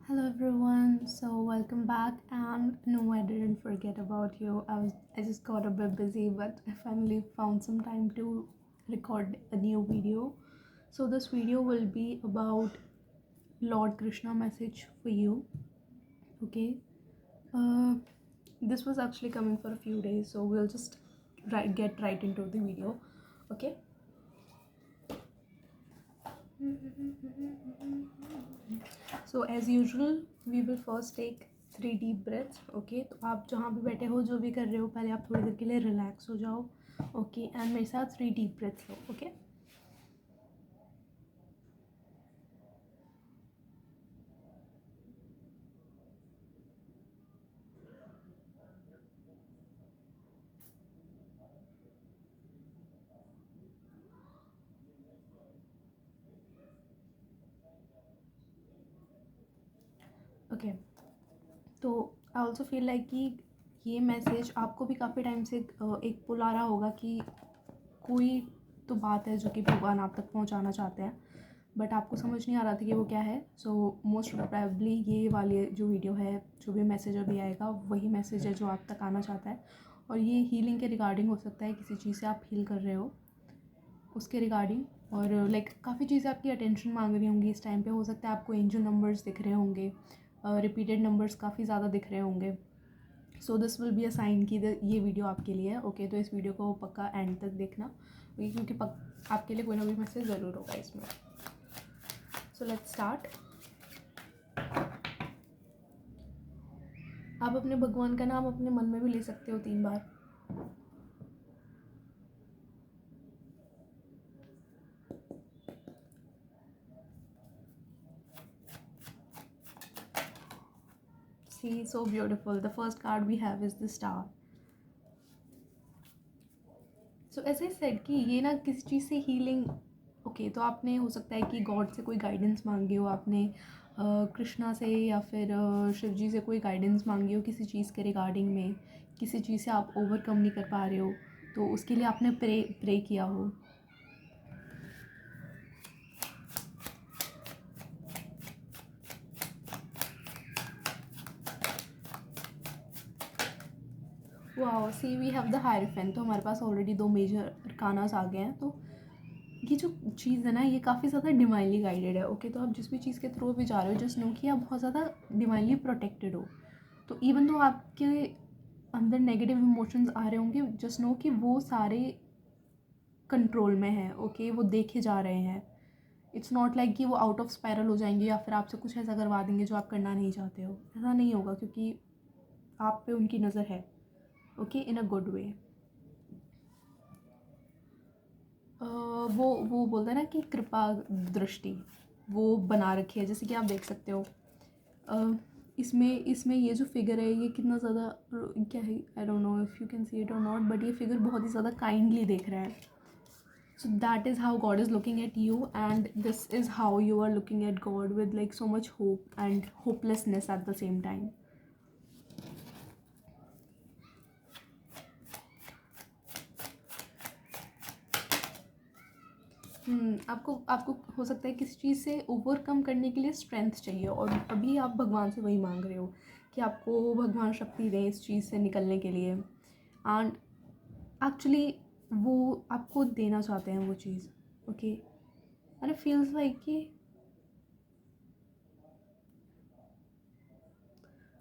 Hello everyone. So welcome back, and no, I didn't forget about you. I just got a bit busy, but I finally found some time to record a new video. So this video will be about Lord Krishna message for you. Okay. Uh, this was actually coming for a few days, so we'll just get right into the video. Okay. So as usual we will first take 3 deep breaths. Okay, तो आप जहाँ भी बैठे हो, जो भी कर रहे हो, पहले आप थोड़ी देर के लिए रिलैक्स हो जाओ. ओके, एंड मेरे साथ 3 deep breaths लो. ओके. ओके, तो आई ऑल्सो फील लाइक कि ये मैसेज आपको भी काफ़ी टाइम से एक पुल आ रहा होगा कि कोई तो बात है जो कि भगवान आप तक पहुंचाना चाहते हैं, बट आपको समझ नहीं आ रहा था कि वो क्या है. सो मोस्ट प्रोबेबली ये वाली जो वीडियो है, जो भी मैसेज अभी आएगा, वही मैसेज है जो आप तक आना चाहता है. और ये हीलिंग के रिगार्डिंग हो सकता है, किसी चीज़ से आप हील कर रहे हो उसके रिगार्डिंग. और लाइक काफ़ी चीज़ें आपकी अटेंशन मांग रही होंगी इस टाइम पे. हो सकता है आपको एंजल नंबर्स दिख रहे होंगे, रिपीटेड नंबर्स काफ़ी ज़्यादा दिख रहे होंगे. So this will be a sign कि ये वीडियो आपके लिए है. ओके, तो इस वीडियो को पक्का एंड तक देखना, क्योंकि आपके लिए कोई ना कोई मैसेज ज़रूर होगा इसमें. So let's start. आप अपने भगवान का नाम अपने मन में भी ले सकते हो 3 बार. See, so beautiful. The first card we have is the star. सो ऐसे सेड कि ये ना किसी चीज़ से हीलिंग. ओके, तो आपने हो सकता है कि गॉड से कोई गाइडेंस मांगी हो, आपने कृष्णा से या फिर शिव जी से कोई गाइडेंस मांगी हो किसी चीज़ के रिगार्डिंग में. किसी चीज़ से आप ओवरकम नहीं कर पा रहे हो, तो उसके लिए आपने प्रे किया हो. Wow, see we have the hierophant. तो हमारे पास ऑलरेडी 2 मेजर अरकानास आ गए हैं. तो ये जो चीज़ है ना, ये काफ़ी ज़्यादा डिवाइनली गाइडेड है. ओके, तो आप जिस भी चीज़ के थ्रू भी जा रहे हो, जस्ट नो कि आप बहुत ज़्यादा डिवाइनली प्रोटेक्टेड हो. तो इवन तो आपके अंदर नेगेटिव इमोशंस आ रहे होंगे, जस्ट नो कि वो सारे कंट्रोल में हैं. ओके, वो देखे जा रहे हैं. इट्स नॉट लाइक कि वो आउट ऑफ स्पायरल हो जाएंगे या फिर आपसे कुछ ऐसा करवा देंगे जो आप करना नहीं चाहते हो. ऐसा नहीं होगा, क्योंकि आप पे उनकी नज़र है. Okay, in a good way. वो बोलते हैं ना कि कृपा दृष्टि वो बना रखी है, जैसे कि आप देख सकते हो. इसमें इसमें ये जो फिगर है, ये कितना ज़्यादा क्या है, I don't know if you can see it और नॉट, बट ये फिगर बहुत ही ज़्यादा काइंडली देख रहा है. So that is how God is looking at you, and this is how you are looking at God, with like so much hope and hopelessness at the same time. आपको आपको हो सकता है किसी चीज़ से ओवरकम करने के लिए स्ट्रेंथ चाहिए, और अभी आप भगवान से वही मांग रहे हो कि आपको भगवान शक्ति दें इस चीज़ से निकलने के लिए. एंड एक्चुअली वो आपको देना चाहते हैं वो चीज़. Okay, and it feels like कि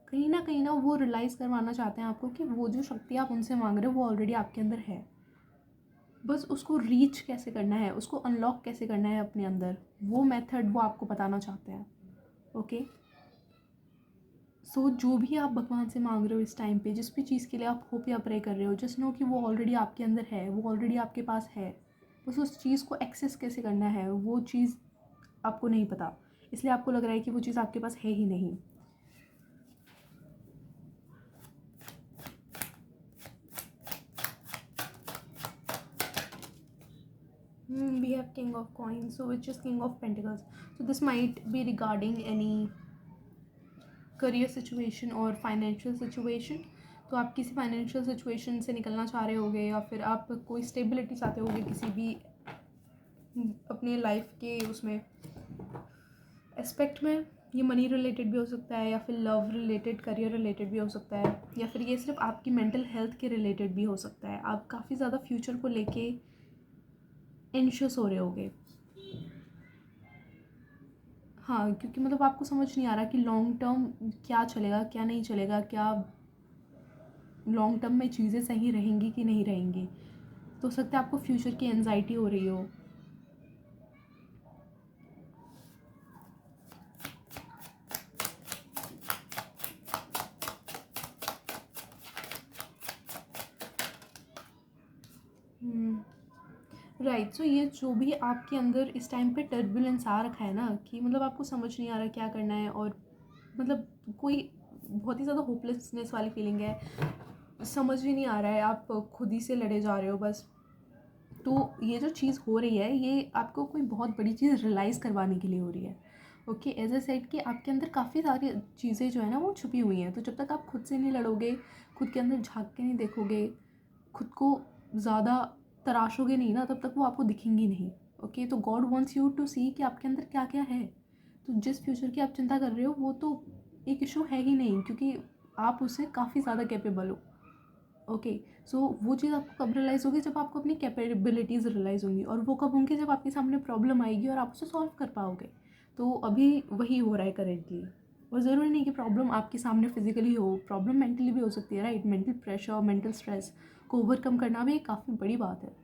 कहीं ना वो रियलाइज़ करवाना चाहते हैं आपको कि वो जो शक्ति आप उनसे मांग रहे हो वो ऑलरेडी आपके अंदर है. बस उसको रीच कैसे करना है, उसको अनलॉक कैसे करना है अपने अंदर, वो मेथड वो आपको बताना चाहते हैं. ओके, सो जो भी आप भगवान से मांग रहे हो इस टाइम पे, जिस भी चीज़ के लिए आप होप या प्रे कर रहे हो, जस्ट नो कि वो ऑलरेडी आपके अंदर है, वो ऑलरेडी आपके पास है. बस उस चीज़ को एक्सेस कैसे करना है, वो चीज़ आपको नहीं पता, इसलिए आपको लग रहा है कि वो चीज़ आपके पास है ही नहीं. We have King of Coins, so which is King of Pentacles. So this might be regarding any career situation और financial situation. तो आप किसी फाइनेंशियल सिचुएशन से निकलना चाह रहे होगे, या फिर आप कोई स्टेबिलिटी चाहते होगे किसी भी अपने लाइफ के उसमें एस्पेक्ट में. ये मनी रिलेटेड भी हो सकता है, या फिर लव रिलेटेड, करियर रिलेटेड भी हो सकता है, या फिर ये सिर्फ आपकी मेंटल हेल्थ के रिलेटेड भी हो सकता है। आप काफ़ी ज़्यादा फ्यूचर को लेके एंशियस हो रहे होगे। हाँ, क्योंकि मतलब आपको समझ नहीं आ रहा कि लॉन्ग टर्म क्या चलेगा, क्या नहीं चलेगा, क्या लॉन्ग टर्म में चीज़ें सही रहेंगी कि नहीं रहेंगी। तो हो सकता है आपको फ्यूचर की एंजाइटी हो रही हो। राइट, सो ये जो भी आपके अंदर इस टाइम पे टर्बुलेंस आ रखा है ना, कि मतलब आपको समझ नहीं आ रहा क्या करना है, और मतलब कोई बहुत ही ज़्यादा होपलेसनेस वाली फीलिंग है, समझ ही नहीं आ रहा है, आप खुद ही से लड़े जा रहे हो बस। तो ये जो चीज़ हो रही है, ये आपको कोई बहुत बड़ी चीज़ रियलाइज़ करवाने के लिए हो रही है। ओके, एज ए सेड कि आपके अंदर काफ़ी सारी चीज़ें जो है ना वो छुपी हुई हैं। तो जब तक आप खुद से नहीं लड़ोगे, खुद के अंदर झांक के नहीं देखोगे, खुद को ज़्यादा तराशोगे नहीं ना, तब तक वो आपको दिखेंगी नहीं। ओके, तो गॉड वॉन्ट्स यू टू सी कि आपके अंदर क्या क्या है। तो जिस फ्यूचर की आप चिंता कर रहे हो वो तो एक इशू है ही नहीं, क्योंकि आप उससे काफ़ी ज़्यादा कैपेबल हो। ओके, सो वो चीज़ आपको कब रियलाइज़ होगी, जब आपको अपनी कैपेबिलिटीज़ रियलाइज़ होंगी, और वो कब होंगी, जब आपके सामने प्रॉब्लम आएगी और आप उसे सॉल्व कर पाओगे। तो अभी वही हो रहा है करेंटली। और ज़रूरी नहीं कि प्रॉब्लम आपके सामने फिजिकली हो, प्रॉब्लम मेंटली भी हो सकती है, right. Mental pressure, mental stress को ओवरकम करना भी एक काफ़ी बड़ी बात है।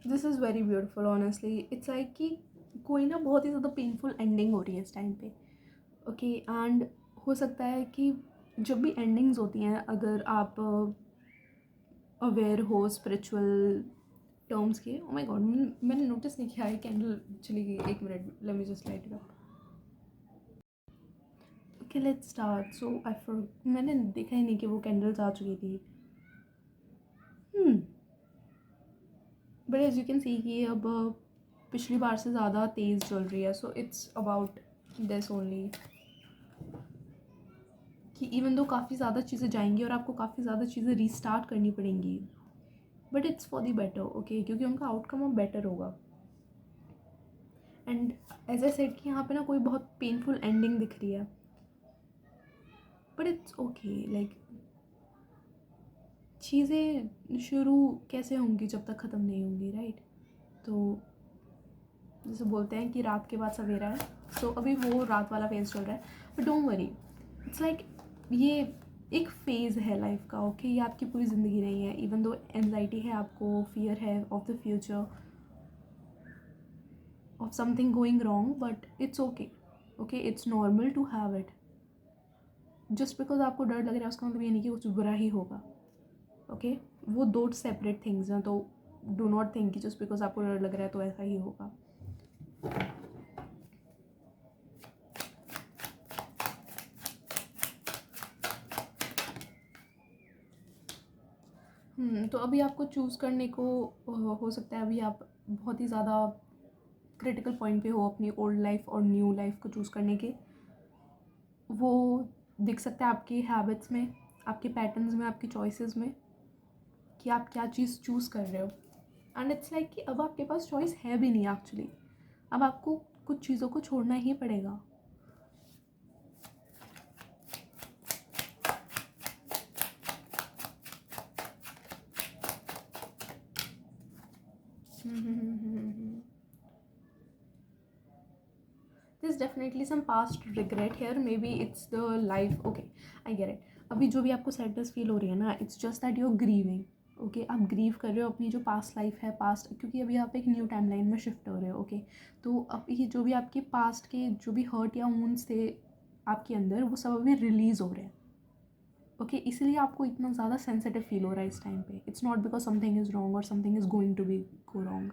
This is very beautiful honestly. It's like कि कोई ना बहुत ही ज़्यादा पेनफुल एंडिंग हो रही है इस टाइम पे। ओके, एंड हो सकता है कि जब भी एंडिंग्स होती हैं, अगर आप अवेयर हो स्पिरिचुअल टर्म्स के। ओ माय गॉड, मैंने नोटिस नहीं किया है, कैंडल चली गई। एक minute, let me just light it up. Okay, let's start. So I for मैंने देखा ही नहीं कि वो कैंडल्स आ चुकी थी। But as you can see कि अब पिछली बार से ज़्यादा तेज़ चल रही है। So it's about this only, कि इवन दो काफ़ी ज़्यादा चीज़ें जाएंगी और आपको काफ़ी ज़्यादा चीज़ें रीस्टार्ट करनी पड़ेंगी, but it's for the better. Okay, क्योंकि उनका आउटकम अब बेटर होगा। एंड एज आई सेड कि यहाँ पे ना कोई बहुत पेनफुल एंडिंग दिख रही है, बट इट्स ओके। लाइक चीज़ें शुरू कैसे होंगी जब तक ख़त्म नहीं होंगी, राइट। तो जैसे बोलते हैं कि रात के बाद सवेरा है, सो अभी वो रात वाला फेज़ चल रहा है, but don't worry. It's like ये एक फेज़ है लाइफ का। ओके, ये आपकी पूरी ज़िंदगी नहीं है। इवन दो एनजाइटी है आपको, फियर है of the future, of something going wrong, but it's okay. Okay, it's normal to have it. Just because आपको डर लग रहा है उसका मतलब ये नहीं कि कुछ बुरा ही होगा। ओके, वो दो सेपरेट थिंग्स हैं। तो डू नॉट थिंक कि जस्ट बिकॉज आपको डर लग रहा है तो ऐसा ही होगा। तो अभी आपको चूज़ करने को हो सकता है, अभी आप बहुत ही ज़्यादा क्रिटिकल पॉइंट पे हो अपनी ओल्ड लाइफ और न्यू लाइफ को चूज़ करने के। वो दिख सकता है आपकी हैबिट्स में, आपके पैटर्न्स में, आपकी चॉइसेस में, कि आप क्या चीज़ चूज़ कर रहे हो। एंड इट्स लाइक कि अब आपके पास चॉइस है भी नहीं एक्चुअली। अब आपको कुछ चीज़ों को छोड़ना ही पड़ेगा। There's definitely some past regret here. Maybe it's the life. Okay, I get it. अभी जो भी आपको सैडनेस फील हो रही है ना, it's just that you are grieving. Okay, आप ग्रीव कर रहे हो अपनी जो पास्ट लाइफ है, पास्ट, क्योंकि अभी आप एक न्यू टाइमलाइन में शिफ्ट हो रहे हो। ओके, तो अब ये जो भी आपके पास्ट के जो भी हर्ट या वुंड्स थे आपके अंदर, वो सब अभी रिलीज़ हो रहे हैं। ओके, इसलिए आपको इतना ज़्यादा सेंसिटिव फील हो रहा है इस टाइम पे। It's not because something is wrong or something is going to be go wrong.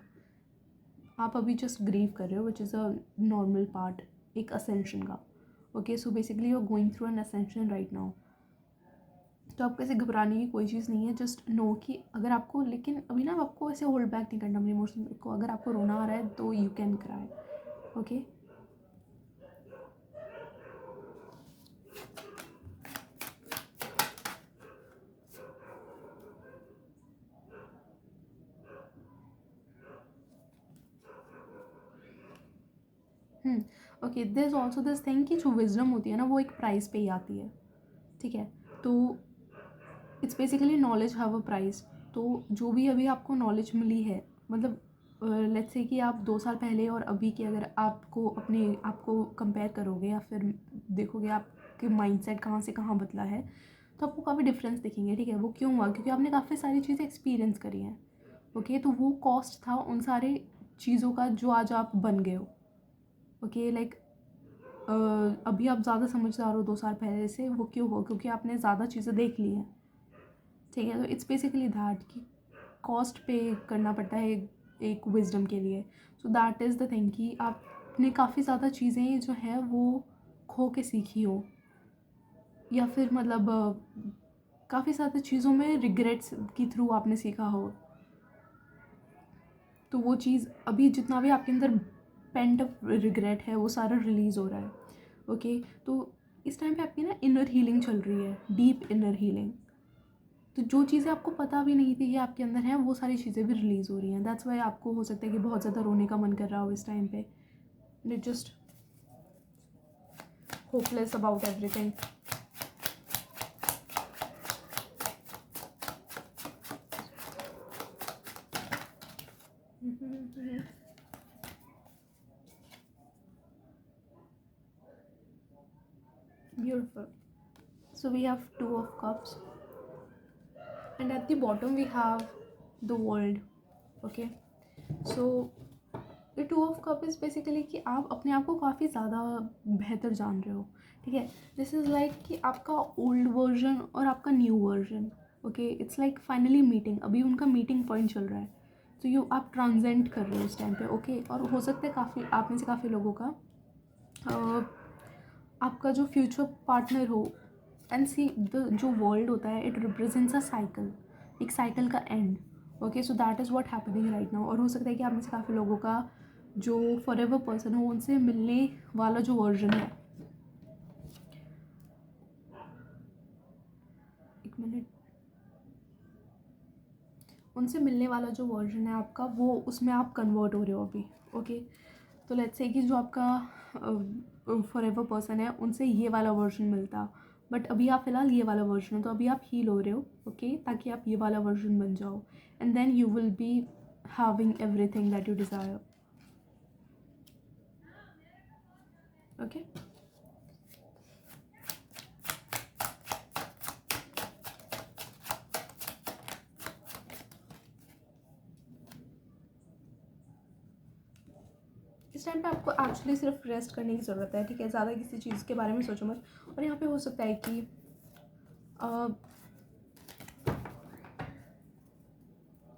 आप अभी जस्ट ग्रीव कर रहे हो, which is a normal part एक असेंशन का। Okay, so basically you are going through an ascension right now. तो आपको ऐसे घबराने की कोई चीज़ नहीं है, जस्ट नो कि अगर आपको, लेकिन अभी ना आपको ऐसे होल्ड बैक नहीं करना अपने इमोशन को। अगर आपको रोना आ रहा है तो you can cry. Okay, okay, this also this thing कि जो विजडम होती है ना वो एक प्राइस पे ही आती है, ठीक है। तो it's basically knowledge have a price. तो जो भी अभी आपको नॉलेज मिली है, मतलब लेट्स से कि आप 2 साल पहले और अभी के अगर आपको अपने आप को कंपेयर करोगे या फिर देखोगे आपके माइंडसेट कहाँ से कहाँ बदला है, तो आपको काफ़ी डिफरेंस दिखेंगे, ठीक है। वो क्यों हुआ? क्योंकि आपने काफ़ी सारी चीज़ें एक्सपीरियंस करी हैं। ओके, तो वो कॉस्ट था उन सारे चीज़ों का जो आज आप बन गए हो। ओके, लाइक अभी आप ज़्यादा समझदार हो 2 साल पहले से। वो क्यों हो? क्योंकि आपने ज़्यादा चीज़ें देख ली हैं, ठीक है। तो इट्स बेसिकली दैट कि कॉस्ट पे करना पड़ता है एक विजडम के लिए। सो दैट इज़ द थिंग कि आपने काफ़ी ज़्यादा चीज़ें जो है वो खो के सीखी हो, या फिर मतलब काफ़ी ज़्यादा चीज़ों में रिग्रेट्स के थ्रू आपने सीखा हो। तो वो चीज़ अभी जितना भी आपके अंदर पेंट अप रिग्रेट है वो सारा रिलीज़ हो रहा है। ओके, तो इस टाइम पे आपकी ना इनर हीलिंग चल रही है, डीप इनर हीलिंग। तो जो चीज़ें आपको पता भी नहीं थी कि आपके अंदर हैं, वो सारी चीज़ें भी रिलीज़ हो रही हैं। दैट्स वाई आपको हो सकता है कि बहुत ज़्यादा रोने का मन कर रहा हो इस टाइम पे, just hopeless about everything. Beautiful. So we have Two of Cups, and at the bottom we have the World. Okay, so the Two of Cup is basically कि आप अपने आप को काफ़ी ज़्यादा बेहतर जान रहे हो, ठीक है। दिस इज़ लाइक कि आपका ओल्ड वर्जन और आपका new version, okay, it's like finally meeting. अभी उनका मीटिंग पॉइंट चल रहा है। तो यू आप ट्रांजेंड कर रहे हो इस टाइम पे, ओके। और हो सकता है काफ़ी आप में से काफ़ी लोगों का आपका जो फ्यूचर पार्टनर हो, एंड सी जो वर्ल्ड होता है इट रिप्रेजेंट्स अ साइकिल, एक साइकिल का and. Okay, so that is what happening right now. और हो सकता है कि आप में से काफ़ी लोगों का जो फॉर एवर पर्सन हो उनसे मिलने वाला जो वर्जन है, एक मिनट, उनसे मिलने वाला जो वर्जन है आपका, वो उसमें आप कन्वर्ट हो रहे हो अभी। ओके, तो लेट्स से कि जो आपका फॉर एवर पर्सन है उनसे ये वाला वर्जन मिलता, बट अभी आप फ़िलहाल ये वाला वर्जन हो, तो अभी आप हील हो रहे हो, ओके, ताकि आप ये वाला वर्जन बन जाओ, and then you will be having everything that you desire. Okay, इस टाइम पे आपको एक्चुअली सिर्फ रेस्ट करने की ज़रूरत है, ठीक है। ज़्यादा किसी चीज़ के बारे में सोचो मत। और यहाँ पे हो सकता है कि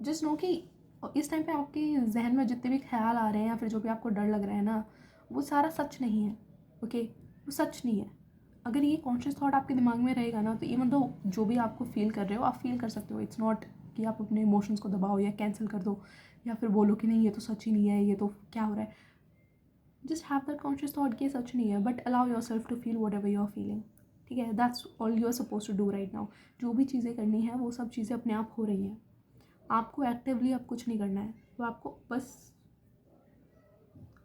जस्ट नो कि इस टाइम पे आपके जहन में जितने भी ख्याल आ रहे हैं या फिर जो भी आपको डर लग रहा है ना, वो सारा सच नहीं है, ओके। वो सच नहीं है। अगर ये कॉन्शियस थॉट आपके दिमाग में रहेगा ना, तो इवन दो जो भी आपको फील कर रहे हो आप फील कर सकते हो। इट्स नॉट कि आप अपने इमोशंस को दबाओ या कैंसिल कर दो या फिर बोलो कि नहीं ये तो सच ही नहीं है, ये तो क्या हो रहा है। Just have that conscious thought कि सच नहीं है, but allow yourself to feel whatever you are feeling, ठीक है। That's all you are suppose to do right now. जो भी चीज़ें करनी है वो सब चीज़ें अपने आप हो रही हैं। आपको एक्टिवली अब कुछ नहीं करना है, तो आपको बस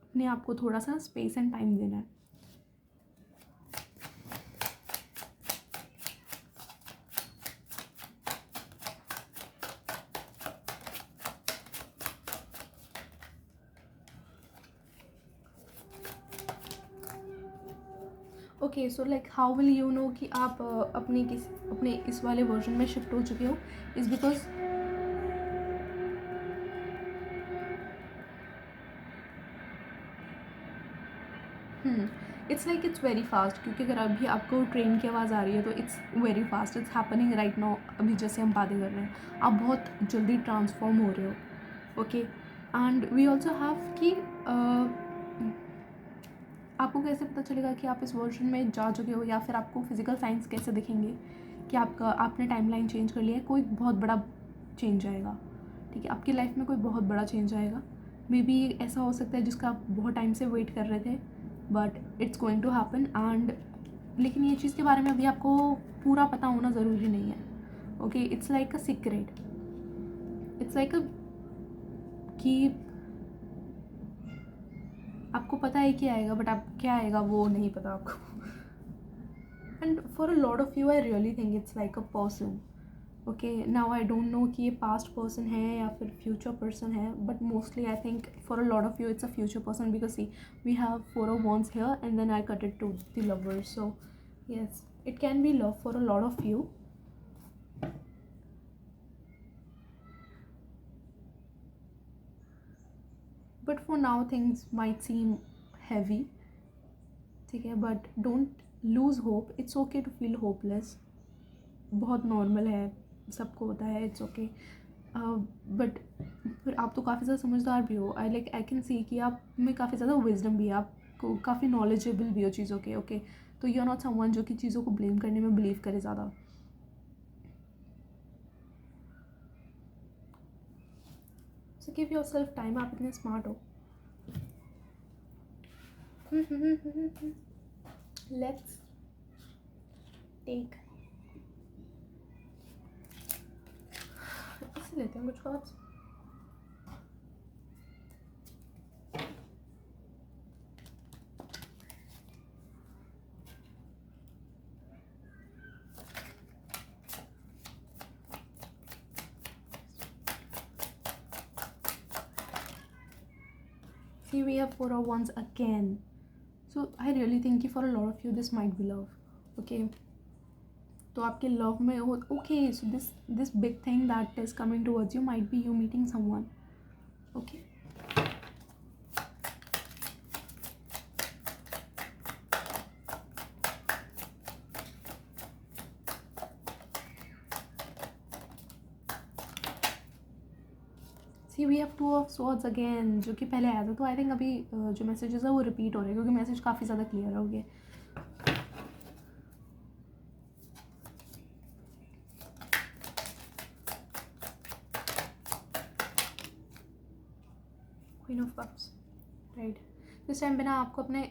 अपने आप को थोड़ा सा स्पेस एंड टाइम देना है। Okay, so like how will you know कि आप अपने इस वाले वर्जन में शिफ्ट हो चुके हो, is because it's like it's very fast. क्योंकि अगर अभी आपको ट्रेन की आवाज़ आ रही है तो it's very fast, it's happening right now. अभी जैसे हम बातें कर रहे हैं आप बहुत जल्दी ट्रांसफॉर्म हो रहे हो, okay. And we also have कि आपको कैसे पता चलेगा कि आप इस वर्जन में जा चुके हो, या फिर आपको फिजिकल साइंस कैसे दिखेंगे कि आपने टाइमलाइन चेंज कर लिया है, कोई बहुत बड़ा चेंज आएगा, ठीक है, आपकी लाइफ में कोई बहुत बड़ा चेंज आएगा। मे बी ऐसा हो सकता है जिसका आप बहुत टाइम से वेट कर रहे थे, but it's going to happen. And लेकिन ये चीज़ के बारे में अभी आपको पूरा पता होना ज़रूरी नहीं है, okay. It's like a secret, it's like अ कि आपको पता है कि आएगा, बट आप क्या आएगा वो नहीं पता आपको। And for a lot of you I really think it's like a person, okay. Now I don't know कि ये पास्ट पर्सन है या फिर फ्यूचर पर्सन है, but mostly I think for a lot of you it's a future person, because see we have 4 of wands here and then I cut it to the lovers. So yes, it can be love for a lot of you. But for now things might seem heavy, ठीक है, but don't lose hope, it's okay to feel hopeless, बहुत normal है, सबको होता है, it's okay. But फिर आप तो काफ़ी ज़्यादा समझदार भी हो, आई कैन सी कि आप में काफ़ी ज़्यादा विजडम भी है, आपको काफ़ी नॉलेजेबल भी हो चीज़ों के, ओके। तो यू आर नॉट समवन जो कि चीज़ों को ब्लेम करने में बिलीव करे ज़्यादा। सो गिव योरसेल्फ टाइम, आप इतने स्मार्ट हो। लेट्स टेक, इससे लेते हैं कुछ cards. See, we have 4 of wands again. So I really think for a lot of you this might be love, okay. तो आपके लव में हो, okay, so this big thing that is coming towards you might be you meeting someone, okay. See we have 2 of swords again, जो कि पहले आया था, तो आई थिंक अभी जो मैसेजेस है वो रिपीट हो रहे हैं, क्योंकि मैसेज काफ़ी ज़्यादा क्लियर हो गया। Queen of cups, right. इस टाइम पे ना आपको अपने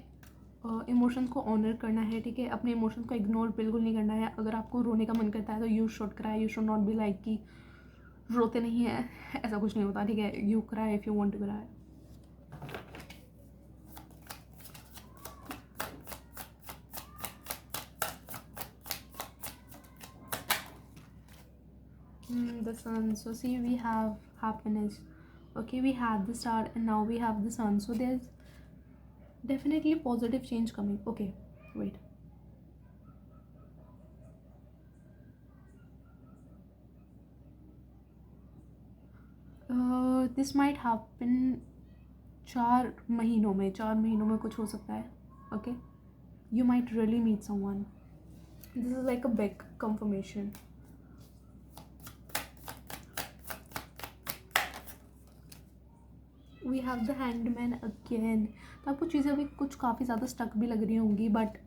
इमोशंस को ऑनर करना है, ठीक है, अपने इमोशंस को इग्नोर बिल्कुल नहीं करना है। अगर आपको रोने का मन करता है तो you should cry, you should not be like कि रोते नहीं है, ऐसा कुछ नहीं होता, ठीक है। You cry if you want to cry. The sun. So see, we have happiness, okay, we had the star and now we have the sun, so there's definitely positive change coming, okay. Wait, this might happen 4 महीनों में कुछ हो सकता है, okay. You might really meet someone, this is like a big confirmation. We have the hanged again. तो आपको चीज़ें अभी कुछ काफ़ी ज़्यादा स्टक भी लग रही होंगी, बट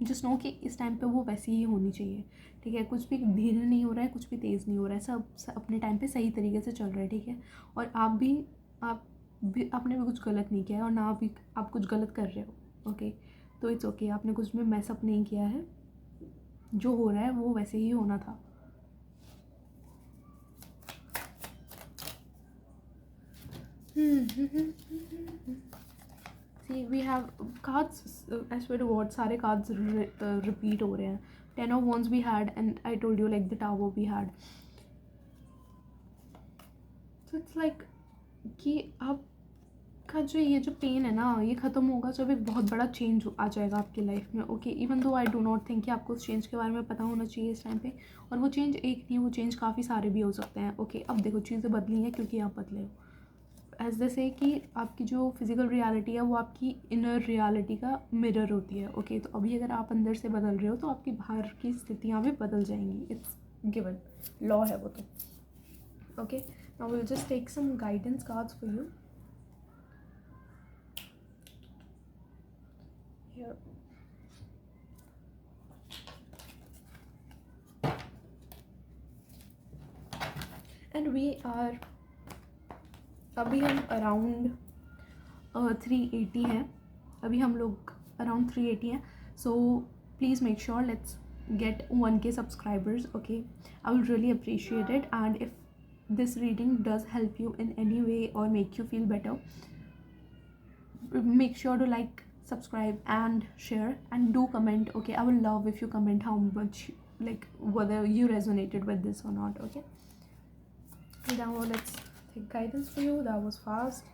जस्ट नो कि इस टाइम पे वो वैसी ही होनी चाहिए, ठीक है। कुछ भी धीरे नहीं हो रहा है, कुछ भी तेज़ नहीं हो रहा है, सब अपने टाइम पे सही तरीके से चल रहा है, ठीक है। और आप भी आपने भी कुछ गलत नहीं किया है, और ना भी आप कुछ गलत कर रहे हो, ओके। तो इट्स ओके, आपने कुछ भी मैसअप नहीं किया है, जो हो रहा है वो वैसे ही होना था। See, we have cards, I swear to God, सारे cards repeat हो रहे हैं। 10 of wands we had, and I told you like the tower we had. So it's like कि आपका जो ये जो पेन है ना, ये ख़त्म होगा जब एक बहुत बड़ा चेंज आ जाएगा आपकी लाइफ में, okay. Even though I do not think कि आपको उस चेंज के बारे में पता होना चाहिए इस टाइम पे, और वो चेंज एक नहीं, वो चेंज काफ़ी सारे भी हो सकते हैं, ओके। अब देखो, चीज़ें बदली हैं क्योंकि आप बदले हो, एज दे से कि आपकी जो फिज़िकल रियलिटी है वो आपकी इनर रियलिटी का मिरर होती है, ओके। तो अभी अगर आप अंदर से बदल रहे हो तो आपकी बाहर की स्थितियाँ भी बदल जाएंगी, इट्स गिवन, लॉ है वो तो, okay. Now will just take some guidance cards for you. And we are, अभी हम अराउंड 380 हैं, अभी हम लोग अराउंड 380 हैं. So please make sure let's get 1K subscribers. Okay, I will really appreciate it, and if this reading does help you in any way or make you feel better, make sure to like, subscribe and share, and do comment. Okay, I will love if you comment how much, like, whether you resonated with this or not. Okay, now let's take guidance for you. That was fast.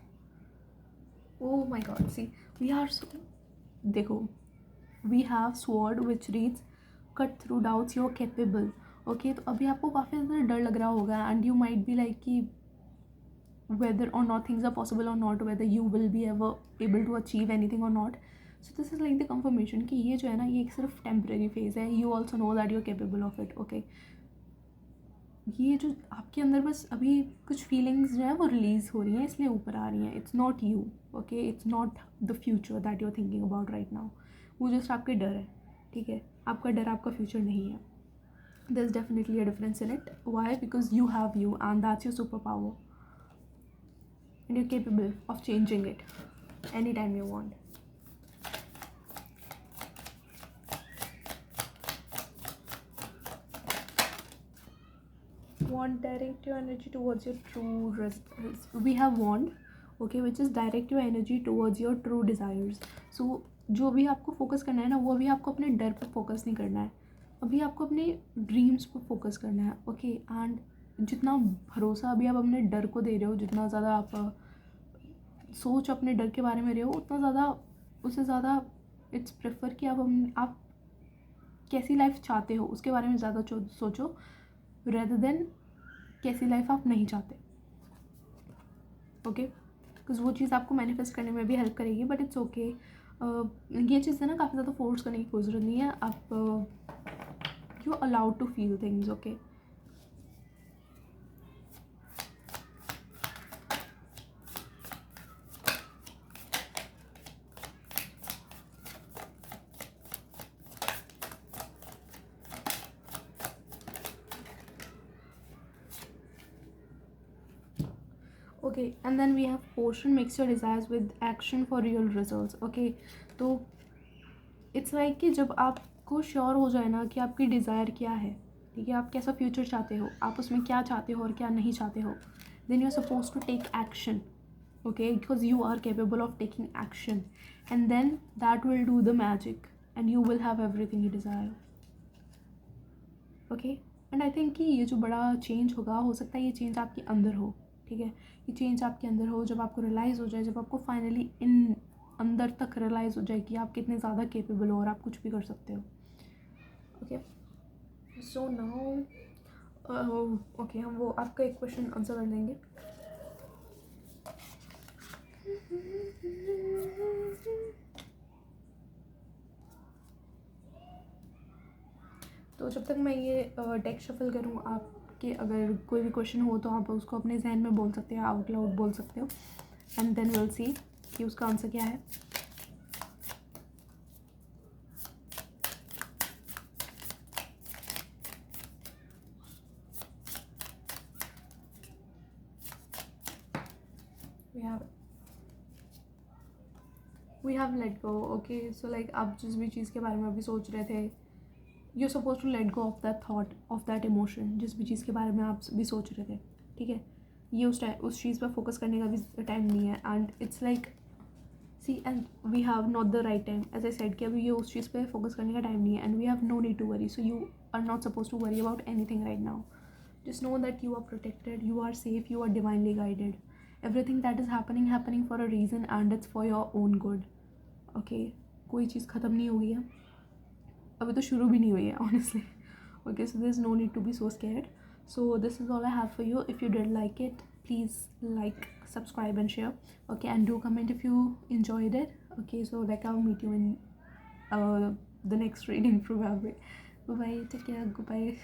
Oh my god, see, we are so, देखो, we have sword which reads cut through doubts you are capable. Okay, तो अभी आपको काफ़ी ज़्यादा डर लग रहा होगा, and you might be like कि whether or not things are possible or not, whether you will be ever able to achieve anything or not. So this is like the confirmation कि ये जो है ना, ये एक सिर्फ टेम्परेरी फेज है. You also know that you are capable of it. Okay, ये जो आपके अंदर बस अभी कुछ फीलिंग्स जो है वो रिलीज़ हो रही हैं, इसलिए ऊपर आ रही हैं. It's not you. Okay, it's not the future that you are thinking about right now. वो जस्ट आपके डर है. ठीक है, आपका डर आपका फ्यूचर नहीं है. There is definitely a difference in it. Why? Because you have you, and that's your super power, and you are capable of changing it any time you want. Want direct your energy towards your true we have wand, okay, which is direct your energy towards your true desires. So जो भी आपको focus करना है ना, वो अभी आपको अपने डर पर फोकस नहीं करना है, अभी आपको अपने ड्रीम्स पर फोकस करना है. ओके, एंड जितना भरोसा अभी आप अपने डर को दे रहे हो, जितना ज़्यादा आप सोच अपने डर के बारे में रहे हो, उतना ज़्यादा, उससे ज़्यादा इट्स प्रेफर कि आप कैसी लाइफ चाहते हो उसके बारे में ज़्यादा सोचो, रेदर देन कैसी लाइफ आप नहीं चाहते. ओके, बिकॉज वो चीज़ आपको मैनिफेस्ट करने में भी हेल्प करेगी. बट इट्स ओके, ये चीज़ें ना काफ़ी ज़्यादा फोर्स करने की कोई ज़रूरत नहीं है. आप you allowed to feel things. Okay, okay, and then we have portion mix your desires with action for real results. Okay, तो इट्स लाइक कि जब आपको श्योर हो जाए ना कि आपकी डिज़ायर क्या है, ठीक है, आप कैसा फ्यूचर चाहते हो, आप उसमें क्या चाहते हो और क्या नहीं चाहते हो, then you are suppose to take action. Okay, because you are capable of taking action, and then that will do the magic, and you will have everything you desire. Okay, and I think कि ये जो बड़ा change होगा, हो सकता है ये change आपके अंदर हो. ठीक है, ये चेंज आपके अंदर हो, जब आपको रियलाइज़ हो जाए, जब आपको फाइनली इन अंदर तक रियलाइज़ हो जाए कि आप कितने ज़्यादा केपेबल हो और आप कुछ भी कर सकते हो. ओके, सो नाउ ओके, हम वो आपका एक क्वेश्चन आंसर कर देंगे. तो जब तक मैं ये डेक शफल करूँ, आपके अगर कोई भी क्वेश्चन हो तो आप उसको अपने जहन में बोल सकते हो, आउट लाउड बोल सकते हो, एंड देन विल सी कि उसका आंसर क्या है. We have let go. Okay, so like आप जिस भी चीज़ के बारे में अभी सोच रहे थे, you are suppose to let go of that thought, of that emotion, जिस भी चीज़ के बारे में आप भी सोच रहे थे. ठीक है, ये उस चीज़ पर फोकस करने का भी टाइम नहीं है. And it's like see, and we have not the right time, as I said कि अभी ये उस चीज़ पे फोकस करने का टाइम नहीं है. And we have no need to worry. So you are not suppose to worry about anything right now. Just know that you are protected, you are safe, you are divinely guided. Everything that is happening for a reason, and it's for your own good. Okay, कोई चीज़ ख़त्म नहीं हुई है, अभी तो शुरू भी नहीं हुई है honestly. Okay, so there's no need to be so scared. So this is all I have for you. If you did like it, please like, subscribe and share. Okay, and do comment if you enjoyed it. Okay, so like I'll meet you in the next reading probably. Bye bye, take care, goodbye.